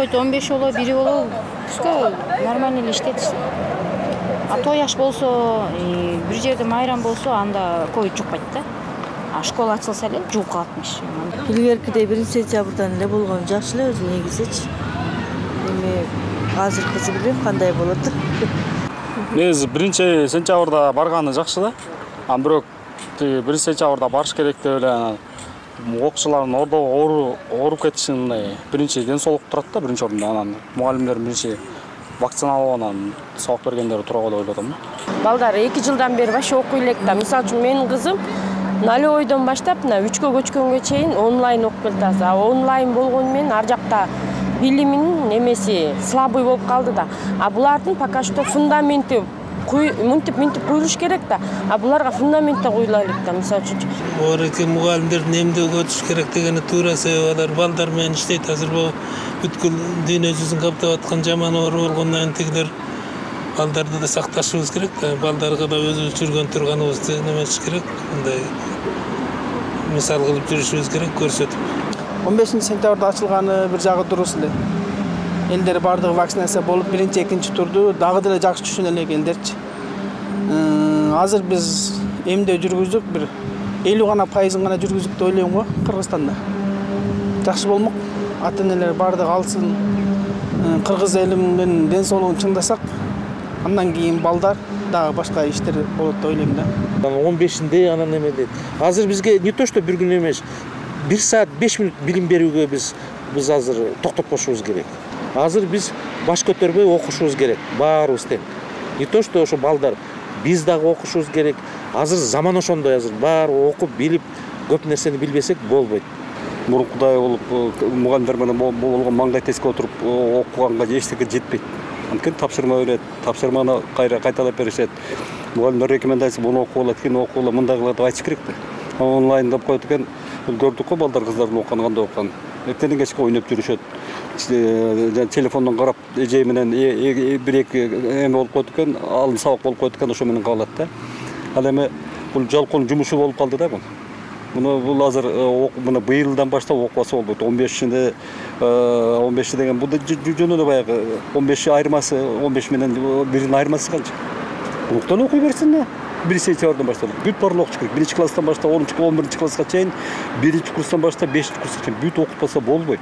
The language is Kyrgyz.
окуйт 15 боло, 1 боло, пускай нормально эле иштейт. А тояш болсо, бир жерде майрам болсо, анда ковид жукпайт да. А школа ачылса эле жугуп калатмыш. Илгеркидей 1-сентябрдан эле болгон жакшы эле өзү негизичи. Эми азыркысы билбейм кандай болот. Негизи 1-сентябрда барганы жакшы да. Бирок 1-сентябрда барыш керек деп эле окуучулардын ордо ооруп кетишин мындай биринчи ден соолук турат да, биринчи орунда. Анан мугалимдер биринчи вакциналап анан сабак бергендери турабы деп ойлодум. Балдар 2 жылдан бери башы окуй элек да. Мисалы үчүн менин кызым 0-ойдон баштап 3-кө көчкөнгө чейин онлайн окуп келатат. А онлайн болгону менен ар жакта билиминин немеси слабый болуп калды да. А булардын пока что фундаменти мынтип куюлуш керек да. А буларга фундамент да куюла элек да. Мисалы үчүн Орки мугалимдердин эмдеге өтүш керек дегени туура, себеби алар балдар менен иштейт. Азыр бул бүткүл дүйнө жүзүн каптап аткан жаман оору болгондон кийин тигилер балдарды да сакташыбыз керек да. Балдарга да өзүбүз жүргөн турганыбызды неметиш керек. Мындай мисал кылып жүрүшүбүз керек, көрсөтүп. 15-сентябрда ачылганы бир жагы дурус эле. Элдер бардыгы вакцинация болуп, биринчи, экинчи турду дагы деле жакшы түшүнө элек. Азыр биз эмдөө жүргүздүк, бир 50 гана пайызын гана жүргүздүк деп ойлойм го Кыргызстанда. Жакшы болмок. Ата-энелер бардыгы алсын. Кыргыз элинин ден соолугун чыңдасак, андан кийин балдар дагы башка иштер болот деп ойлойм да. 15-inde анан эме дейт. Азыр бизге не то что бир күн эмес, 1 саат 5 мүнөт билим берүүгө биз азыр токтоп коюшубуз керек. Азыр биз баш көтөрбөй окушубуз керек, баарыбыз тең. Не то что ошо балдар, биз дагы окушубуз керек. Азыр заман ошондой, азыр баары окуп, билип, көп нерсени билбесек болбойт. Мурункудай болуп, мугалимдер менен болгон маңдай теске отуруп окуганга эчтеке жетпейт. Анткени тапшырма берет, тапшырманы кайталап беришет. Мугалимдер рекомендация буну окугула, тигини окугула, мындай кыла деп айтыш керек да. Онлайн деп коет экен, көрдүк го балдар кыздардын окуганы кандай окуган. Эртеңден кечке ойноп жүрүшөт. Телефондон карап, эжеги менен бир-эки эме болуп коет экен, алым сабак болуп коет экен, ошо менен калат да. Ал эми бул жалкоонун жумушу болуп калды да бул. Бул азыр мына быйылдан баштап окубаса болбойт. 15-inde 15 деген бул жөнүндө эле баягы 15 айырмасы, 15 менен 1-ин айырмасы канча? Улуктан окуй берсин да. 1-сентябрдан баштап бүт барлык окуш керек. 1-класстан баштап 10-11 класска чейин, 1-курстан баштап 5-курска чейин бүт окутпаса болбойт.